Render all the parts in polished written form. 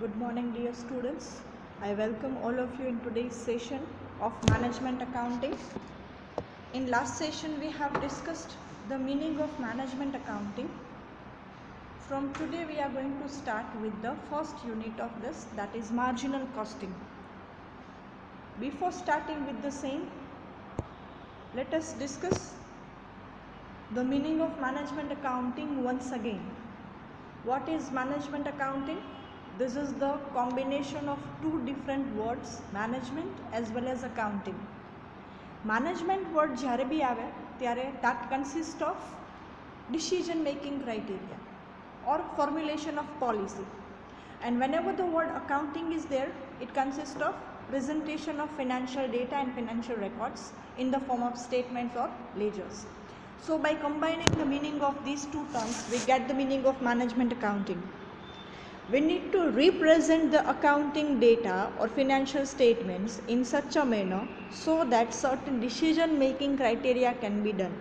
Good morning, dear students. I welcome all of you in today's session of Management Accounting. In last session, we have discussed the meaning of Management Accounting. From today, we are going to start with the first unit of this, that is marginal costing. Before starting with the same, let us discuss the meaning of Management Accounting once again. What is Management Accounting? This is the combination of two different words, management as well as accounting. Management word જ્યારે બી આવે ત્યારે that consists of decision making criteria or formulation of policy, and whenever the word accounting is there, it consists of presentation of financial data and financial records in the form of statements or ledgers. So by combining the meaning of these two terms, we get the meaning of management accounting. We need to represent the accounting data or financial statements in such a manner so that certain decision making criteria can be done,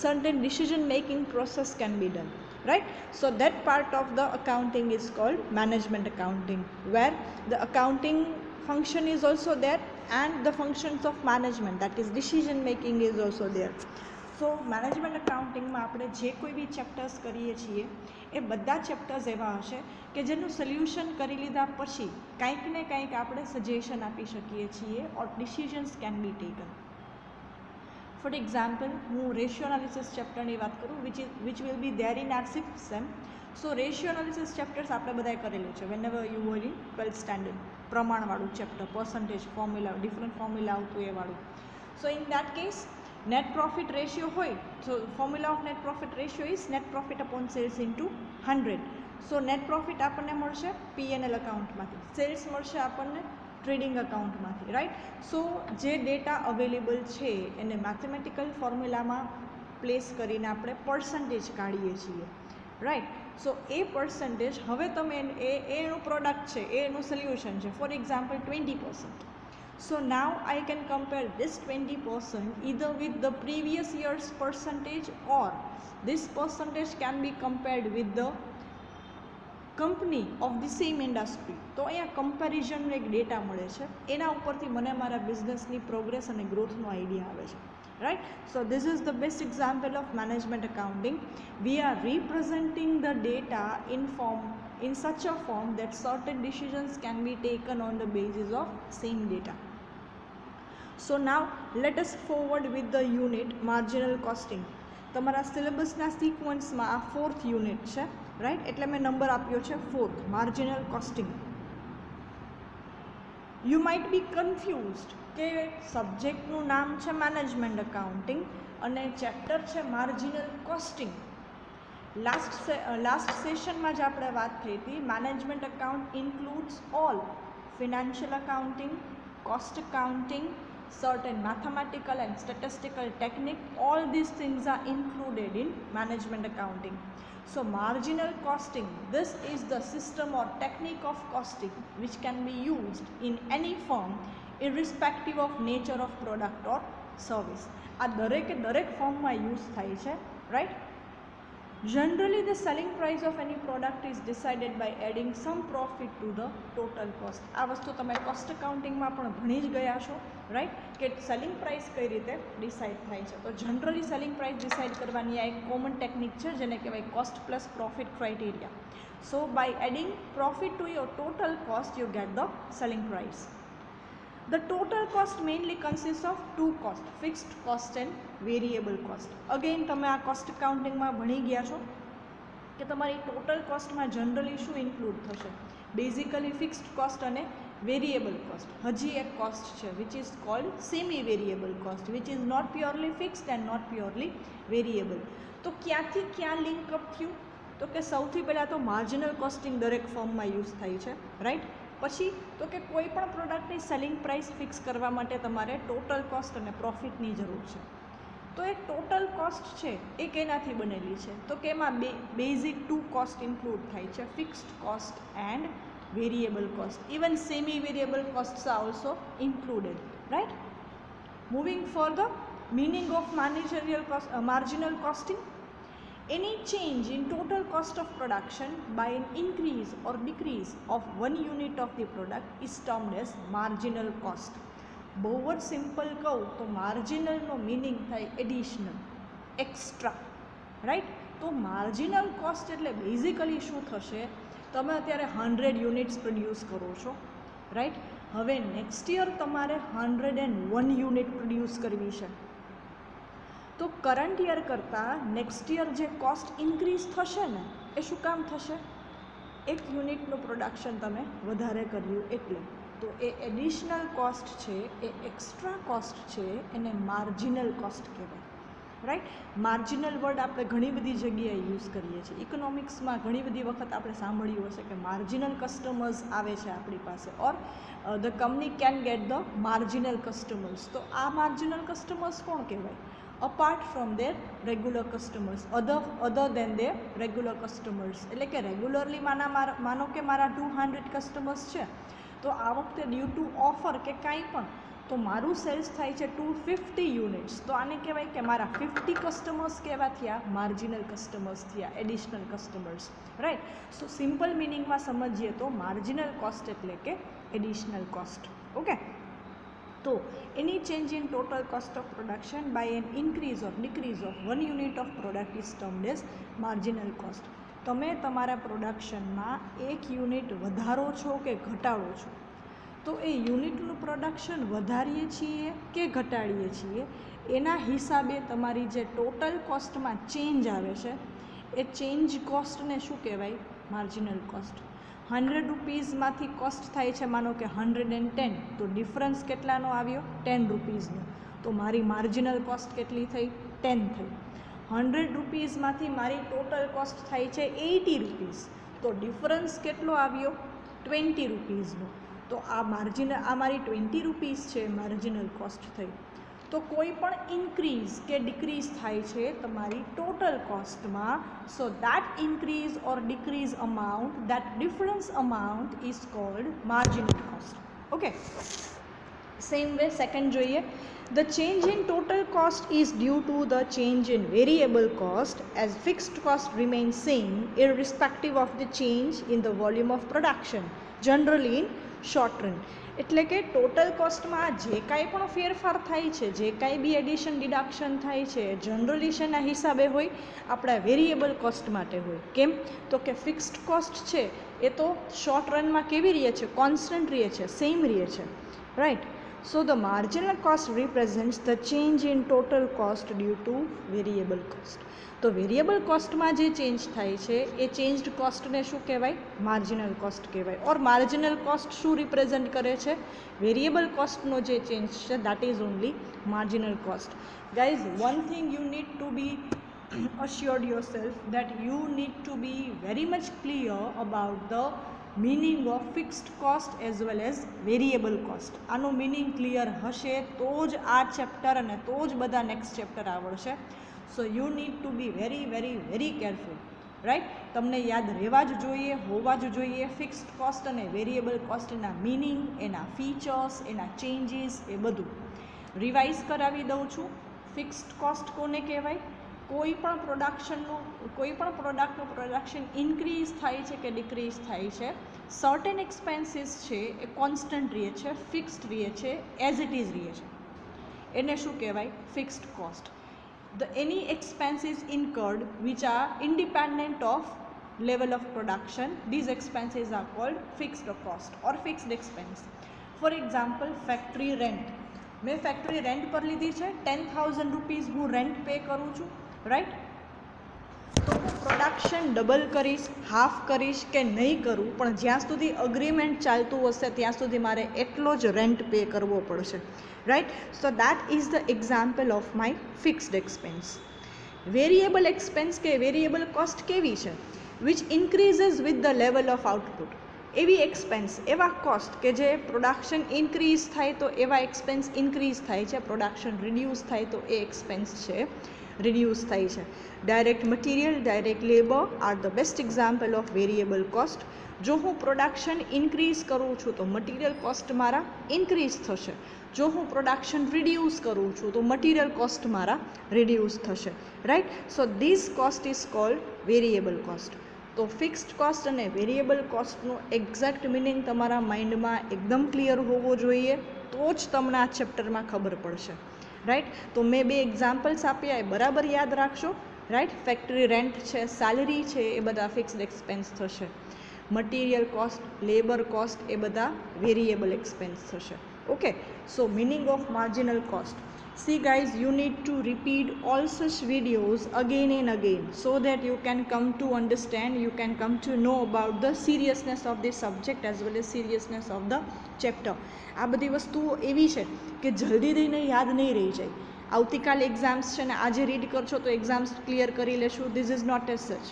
certain decision making process can be done, right? So that part of the accounting is called management accounting, where the accounting function is also there and the functions of management, that is decision making, is also there. So management અકાઉન્ટિંગમાં આપણે જે કોઈ બી chapters કરીએ છીએ એ બધા chapters એવા હશે કે જેનું સોલ્યુશન કરી લીધા પછી કંઈક ને કંઈક આપણે સજેશન આપી શકીએ છીએ or decisions can be taken. For example, હું રેશિયો એનાલિસિસ ચેપ્ટરની વાત કરું which will be there in our 6th sem. So ratio analysis chapters આપણે બધાએ કરેલું છે whenever you were in 12th standard. પ્રમાણવાળું chapter, percentage formula, different formula આવતું એ વાળું. So in that case net profit ratio હોય, so formula of net profit ratio is net profit upon sales into 100. so net profit આપણને મળશે P&L અકાઉન્ટમાંથી, cells મળશે આપણને trading અકાઉન્ટમાંથી, right? સો જે data available છે એને મેથેમેટિકલ ફોર્મ્યુલામાં પ્લેસ કરીને આપણે પર્સન્ટેજ કાઢીએ છીએ, રાઈટ? સો એ પર્સન્ટેજ હવે તમે એનું પ્રોડક્ટ છે, એનું સોલ્યુશન છે. For example 20%. So now I can compare this 20% either with the previous year's percentage, or this percentage can be compared with the company of the same industry. તો અહીંયા કમ્પેરિઝનનો એક data મળે છે, એના ઉપરથી મને મારા બિઝનેસની પ્રોગ્રેસ અને ગ્રોથનો આઈડિયા આવે છે, right? So this is the best example of management accounting. We are representing the data in such a form that certain decisions can be taken on the basis of same data. So now let us forward with the unit marginal costing. તમારા સિલેબસના સિક્વન્સમાં આ 4th unit છે, right? એટલે મેં number આપ્યો છે 4th, marginal costing. You might be confused કે સબ્જેક્ટનું નામ છે મેનેજમેન્ટ અકાઉન્ટિંગ અને ચેપ્ટર છે માર્જિનલ કોસ્ટિંગ. લાસ્ટ સેશનમાં જ આપણે વાત થઈ હતી, management account includes all financial accounting, cost accounting, certain mathematical and statistical technique, all these things are included in management accounting. So marginal costing, this is the system or technique of costing which can be used in any firm irrespective of nature of product or service. આ દરેક ફોર્મમાં use થાય છે, right? Generally, the selling price of any product is decided by adding some profit to the total cost. આ વસ્તુ તમે cost અકાઉન્ટિંગમાં પણ ભણી જ ગયા છો, રાઈટ? કે સેલિંગ પ્રાઇસ કઈ રીતે ડિસાઇડ થાય છે. તો જનરલી સેલિંગ પ્રાઇસ ડિસાઇડ કરવાની આ એક કોમન ટેકનિક છે જેને કહેવાય cost plus profit criteria. So by adding profit to your total cost you get the selling price. The total cost mainly consists of two costs, fixed cost and variable cost. Again તમે આ cost અકાઉન્ટિંગમાં ભણી ગયા છો કે તમારી total કોસ્ટમાં generally શું include થશે? બેઝિકલી ફિક્સ્ડ કોસ્ટ અને વેરિયેબલ કોસ્ટ. હજી એક કોસ્ટ છે which is called semi variable cost, which is not purely fixed and not purely variable. તો ક્યાંથી ક્યાં લિંક અપ થયું? તો કે સૌથી પહેલાં તો માર્જિનલ કોસ્ટિંગ દરેક ફોર્મમાં યુઝ થાય છે, રાઈટ? પછી તો કે કોઈ પણ પ્રોડક્ટની સેલિંગ પ્રાઇસ ફિક્સ કરવા માટે તમારે ટોટલ કોસ્ટ અને પ્રોફિટની જરૂર છે. તો એ ટોટલ કોસ્ટ છે એ કેનાથી બનેલી છે? તો કે એમાં બેઝિક ટુ કોસ્ટ ઇન્ક્લુડ થાય છે, fixed cost and variable cost. Even semi variable costs are also included, right? Moving further, meaning of marginal costing. Any change in total cost of production by an increase or decrease of 1 unit of the product is termed as marginal cost. બહુ જ simple કહું તો માર્જિનલનો meaning થાય additional, extra, right. તો marginal cost એટલે basically શું થશે, તમે અત્યારે 100 યુનિટ્સ પ્રોડ્યુસ કરો છો, રાઈટ. હવે નેક્સ્ટ યર તમારે 101 યુનિટ પ્રોડ્યુસ કરવી છે, તો કરંટ યર કરતાં નેક્સ્ટ યર જે કોસ્ટ ઇન્ક્રીઝ થશે ને એ શું કામ થશે, 1 યુનિટનું પ્રોડક્શન તમે વધારે કર્યું એટલે. તો એ એડિશનલ કોસ્ટ છે, એ એક્સ્ટ્રા કોસ્ટ છે, એને માર્જિનલ કોસ્ટ કહેવાય, રાઈટ. માર્જિનલ વર્ડ આપણે ઘણી બધી જગ્યાએ યુઝ કરીએ છીએ. ઇકોનોમિક્સમાં ઘણી બધી વખત આપણે સાંભળ્યું હશે કે માર્જિનલ કસ્ટમર્સ આવે છે આપણી પાસે, or the company can get the marginal customers. તો આ માર્જિનલ કસ્ટમર્સ કોણ કહેવાય, apart from their regular customers, other than their regular customers. એટલે કે રેગ્યુલરલી માનો કે મારા 200 કસ્ટમર્સ છે, તો આ વખતે ડ્યુ ટુ ઓફર કે કાંઈ પણ તો મારું સેલ્સ થાય છે 250 યુનિટ્સ, તો આને કહેવાય કે મારા 50 કસ્ટમર્સ કેવા થયા, માર્જિનલ કસ્ટમર્સ થયા, એડિશનલ કસ્ટમર્સ, રાઈટ. સો સિમ્પલ મિનિંગમાં સમજીએ તો માર્જિનલ કોસ્ટ એટલે કે એડિશનલ કોસ્ટ. ઓકે. તો any change in total cost of production by an increase or decrease of 1 unit of product is termed as marginal cost. તમે તમારા પ્રોડક્શનમાં 1 unit વધારો છો કે ઘટાડો છો, તો એ યુનિટનું પ્રોડક્શન વધારીએ છીએ કે ઘટાડીએ છીએ એના હિસાબે તમારી જે ટોટલ કોસ્ટમાં ચેન્જ આવે છે એ ચેન્જ કોસ્ટને શું કહેવાય, માર્જિનલ કોસ્ટ. 100 રૂપીઝમાંથી કોસ્ટ થાય છે માનો કે 110, તો ડિફરન્સ કેટલાનો આવ્યો, 10 રૂપીઝનો, તો મારી માર્જિનલ કોસ્ટ કેટલી થઈ, 10 થઈ. 100 રૂપીઝમાંથી મારી ટોટલ કોસ્ટ થાય છે 80 રૂપીઝ, તો ડિફરન્સ કેટલો આવ્યો, 20 રૂપીઝનો, તો આ મારી 20 રૂપીઝ છે માર્જિનલ કોસ્ટ થઈ. તો કોઈ પણ ઇન્ક્રીઝ કે ડિક્રીઝ થાય છે તમારી ટોટલ કોસ્ટમાં, so that increase or decrease amount, that difference amount is called marginal cost. Okay. Same way second જોઈએ. The change in total cost is due to the change in variable cost, as fixed cost remains same irrespective of the change in the volume of production, generally in short run. એટલે કે total કોસ્ટમાં જે કાંઈ પણ ફેરફાર થાય છે, જે કાંઈ બી એડિશન ડિડક્શન થાય છે, જનરલી શેના હિસાબે હોય, આપણા વેરિયેબલ કોસ્ટ માટે હોય. કેમ, તો કે ફિક્સ્ડ કોસ્ટ છે એ તો શોર્ટ રનમાં કેવી રહે છે, કોન્સ્ટન્ટ રહે છે, સેમ રહે છે, right. So the marginal cost represents the change in total cost due to variable cost. તો વેરિયેબલ કોસ્ટમાં જે ચેન્જ થાય છે એ ચેન્જડ કોસ્ટને શું કહેવાય, માર્જિનલ કોસ્ટ કહેવાય. ઓર માર્જિનલ કોસ્ટ શું રિપ્રેઝન્ટ કરે છે, વેરિયેબલ કોસ્ટનો જે ચેન્જ છે that is only marginal cost. Guys, one thing you need to be assured yourself that you need to be very much clear about the meaning of fixed cost as well as variable cost. આનો meaning clear હશે તો જ આ chapter અને તો જ બધા next chapter આવડશે. So you need to be very very very careful, right. તમને યાદ રહેવા જ જોઈએ, હોવા જ જોઈએ ફિક્સ્ડ કોસ્ટ અને વેરિયેબલ કોસ્ટના મિનિંગ, એના ફીચર્સ, એના ચેન્જીસ, એ બધું રિવાઇઝ કરાવી દઉં છું. ફિક્સ્ડ કોસ્ટ કોને કહેવાય, કોઈ પણ પ્રોડક્ટનું પ્રોડક્શન ઇન્ક્રીઝ થાય છે કે ડિક્રીઝ થાય છે, સર્ટેન એક્સપેન્સીસ છે એ કોન્સ્ટન્ટ રહે છે, ફિક્સ્ડ રહે છે, એઝ ઇટ ઇઝ રહે છે, એને શું કહેવાય, fixed cost. Any expenses incurred which are independent of level of production, these expenses are called fixed cost or fixed expense. For example, factory rent. મેં ફેક્ટરી રેન્ટ પર લીધી છે, 10,000 રૂપીઝ હું રેન્ટ પે કરું છું, રાઈટ. તો હું production double કરીશ, હાફ કરીશ કે નહીં કરું, પણ જ્યાં સુધી અગ્રીમેન્ટ ચાલતું હશે ત્યાં સુધી મારે એટલો જ રેન્ટ પે કરવો પડશે, right. So that is the example of my fixed expense. Variable expense કે વેરિયેબલ કોસ્ટ કેવી છે, which ઇન્ક્રીઝીસ with the level of output. એવી એક્સપેન્સ, એવા કોસ્ટ કે જે પ્રોડક્શન ઇન્ક્રીઝ થાય તો એવા એક્સપેન્સ ઇન્ક્રીઝ થાય છે, પ્રોડક્શન રિડ્યુસ થાય તો એ એક્સપેન્સ છે રિડ્યુસ થાય છે. Direct material, direct labour are the best example of variable cost. જો હું પ્રોડક્શન ઇન્ક્રીઝ કરું છું તો મટીરિયલ કોસ્ટ મારા ઇન્ક્રીઝ થશે, જો હું પ્રોડક્શન રિડ્યુસ કરું છું તો મટીરિયલ કોસ્ટ મારા રિડ્યુસ થશે, right. So this cost is cold variable cost. તો ફિક્સ્ડ કોસ્ટ અને વેરિયેબલ કોસ્ટનું એક્ઝેક્ટ મિનિંગ તમારા માઇન્ડમાં એકદમ ક્લિયર હોવો જોઈએ, તો જ તમને આ ચેપ્ટરમાં ખબર પડશે, રાઈટ. તો મેં 2 એક્ઝામ્પલ્સ આપ્યા એ બરાબર યાદ રાખશો, રાઈટ. ફેક્ટરી રેન્ટ છે, સેલરી છે, એ બધા ફિક્સ્ડ એક્સપેન્સ થશે. મટીરિયલ કોસ્ટ, લેબર કોસ્ટ એ બધા વેરિયેબલ એક્સપેન્સ થશે. Okay, so meaning of marginal cost. See guys, you need to repeat all such videos again and again so that you can come to understand, you can come to know about the seriousness of this subject as well as seriousness of the chapter. આ બધી વસ્તુઓ એવી છે કે જલ્દી થઈને યાદ નહીં રહી જાય. આવતીકાલે એક્ઝામ્સ છે ને આજે રીડ કરશો તો એક્ઝામ્સ ક્લિયર કરી લેશું. This is not as such.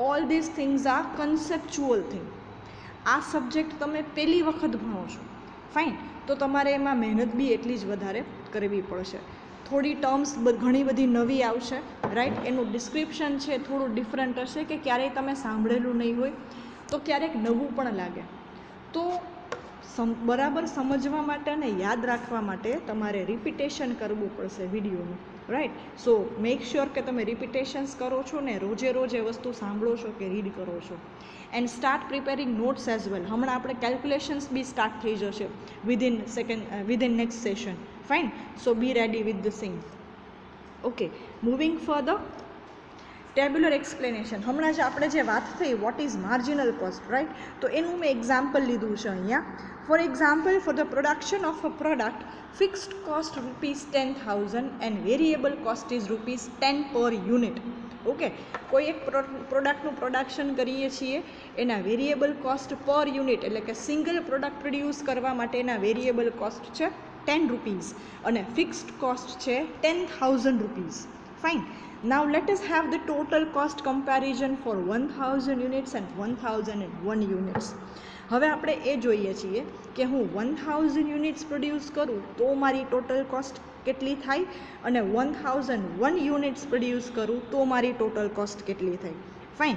All this things are conceptual thing. આ સબ્જેક્ટ તમે પહેલી વખત ભણો છો, ફાઇન, તો તમારે એમાં મહેનત બી એટલી જ વધારે કરવી પડશે. થોડી ટર્મ્સ ઘણી બધી નવી આવશે, રાઈટ. એનું ડિસ્ક્રિપ્શન છે થોડું ડિફરન્ટ હશે કે ક્યારેય તમે સાંભળેલું નહીં હોય તો ક્યારેક નવું પણ લાગે. તો બરાબર સમજવા માટે અને યાદ રાખવા માટે તમારે રિપીટેશન કરવું પડશે વિડીયોનું, રાઈટ. સો મેક શ્યોર કે તમે રિપીટેશન્સ કરો છો ને રોજે રોજ એ વસ્તુ સાંભળો છો કે રીડ કરો છો. And start preparing notes as well. હમણાં આપણે કેલ્ક્યુલેશન્સ બી સ્ટાર્ટ થઈ જશે within next session, fine. So be ready with the thing. Okay, moving further. Tabular explanation. હમણાં જ આપણે જે વાત થઈ what is marginal cost, right, તો એનું મેં એક્ઝામ્પલ લીધું છે અહીંયા. For example, for the production of a product, fixed cost ₹10,000 and variable cost is ₹10 per unit. Okay, કોઈ એક પ્રોડક્ટનું પ્રોડક્શન કરીએ છીએ, એના વેરિયેબલ કોસ્ટ પર યુનિટ એટલે કે સિંગલ પ્રોડક્ટ પ્રોડ્યુસ કરવા માટે એના વેરિયેબલ કોસ્ટ છે ₹10 અને ફિક્સ્ડ કોસ્ટ છે ₹10,000. Fine. Now let us have the total cost comparison for 1000 units and 1001 units. હવે આપણે એ જોઈએ છીએ કે હું 1000 યુનિટ્સ પ્રોડ્યુસ કરું તો મારી ટોટલ કોસ્ટ કેટલી થાય અને 1001 યુનિટ્સ પ્રોડ્યુસ કરું તો મારી ટોટલ કોસ્ટ કેટલી થાય. ફાઇન.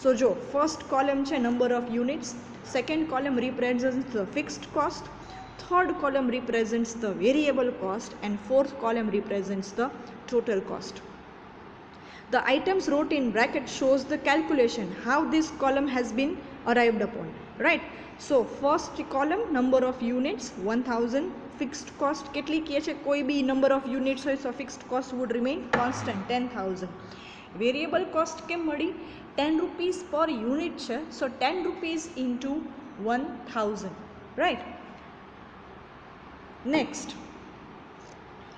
સો જો ફર્સ્ટ કોલમ છે number of units, second column represents the fixed cost, third column represents the variable cost and fourth column represents the total cost. The items wrote in bracket shows the calculation how this column has been arrived upon, right. So first column number of units 1000, fixed cost કેટલી કહે છે, કોઈ બી number of units હોય so fixed cost would remain constant 10,000. variable cost કેમ મળી, ₹10 per unit છે, so ₹10 into 1000, right. Next,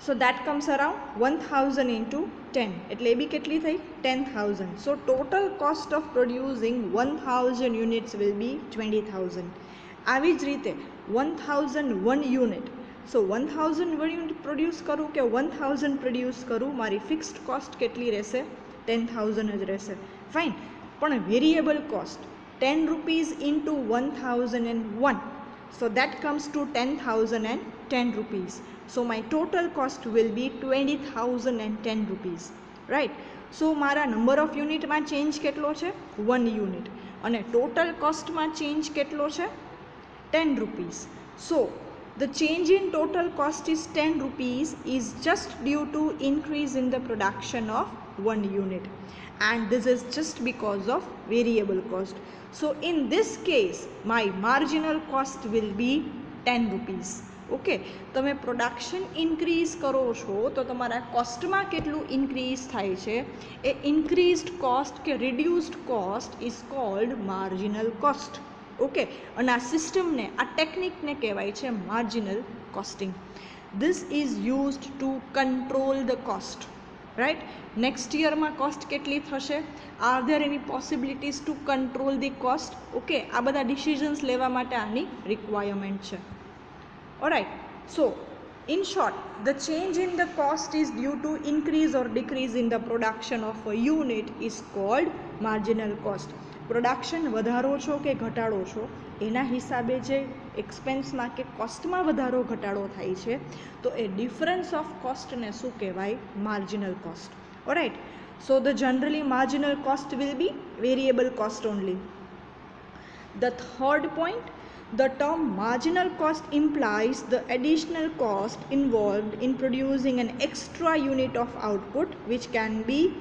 so that comes around 1000 into 10 એટલે એ બી કેટલી થઈ 10,000. so total cost of producing 1000 units will be 20,000. આવી જ રીતે 1001 unit, so 1001 unit પ્રોડ્યુસ કરું કે 1000 પ્રોડ્યુસ કરું, મારી ફિક્સ્ડ કોસ્ટ કેટલી રહેશે 10,000 જ રહેશે. ફાઇન. પણ variable cost ₹10 into 1001, so that comes to 10,010 rupees. So my total cost will be ₹20,010, right. So મારા નંબર ઓફ યુનિટમાં ચેન્જ કેટલો છે 1 યુનિટ અને ટોટલ કોસ્ટમાં ચેન્જ કેટલો છે ₹10. So the change in total cost is ₹10 is just due to increase in the production of 1 unit, and this is just because of variable cost. So in this case my marginal cost will be ₹10. Okay, તમે production increase કરો છો તો તમારા કોસ્ટમાં કેટલું increase થાય છે, એ ઇન્ક્રીઝડ કોસ્ટ કે reduced cost is called marginal cost. Okay, અને આ સિસ્ટમને, આ ટેકનિકને કહેવાય છે marginal costing. This is used to control the cost, right. Next યરમાં કોસ્ટ કેટલી થશે, are there any possibilities to control the cost. Okay, આ બધા ડિસિઝન્સ લેવા માટે આની રિક્વાયરમેન્ટ છે. Alright, so in short, the change in the cost is due to increase or decrease in the production of a unit is called marginal cost. Production વધારો છો કે ઘટાડો છો એના હિસાબે જે એક્સપેન્સમાં કે કોસ્ટમાં વધારો ઘટાડો થાય છે તો એ ડિફરન્સ ઓફ કોસ્ટને શું કહેવાય, marginal cost. All right, so the generally marginal cost will be variable cost only. The third point, the term marginal cost implies the additional cost involved in producing an extra unit of output which can be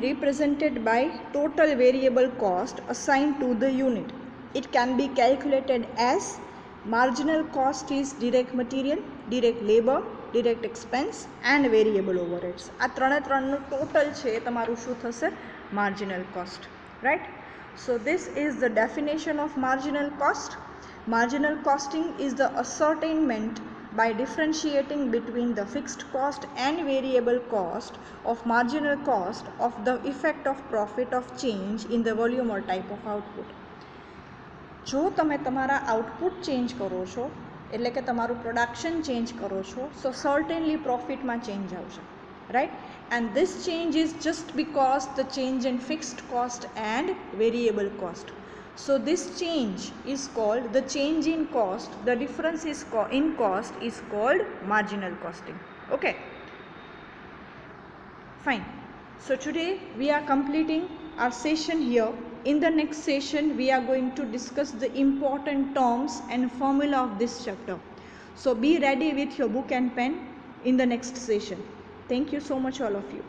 represented by total variable cost assigned to the unit. It can be calculated as marginal cost is direct material, direct labor, direct expense and variable overheads. આ ત્રણનું total છે તમારું શું થશે? Marginal cost, right? So this is the definition of marginal cost. Marginal costing is the ascertainment by differentiating between the fixed cost and variable cost of marginal cost of the effect of profit of change in the volume or type of output. જો તમે તમારા output change કરો છો એટલે કે તમારું production change કરો છો સો સર્ટેનલી પ્રોફિટમાં ચેન્જ આવશે, right? And this change is just because the change in fixed cost and variable cost. So this change is called the change in cost. The difference is in cost is called marginal costing. Okay, fine. So today we are completing our session here. In the next session we are going to discuss the important terms and formula of this chapter. So be ready with your book and pen in the next session. Thank you so much all of you.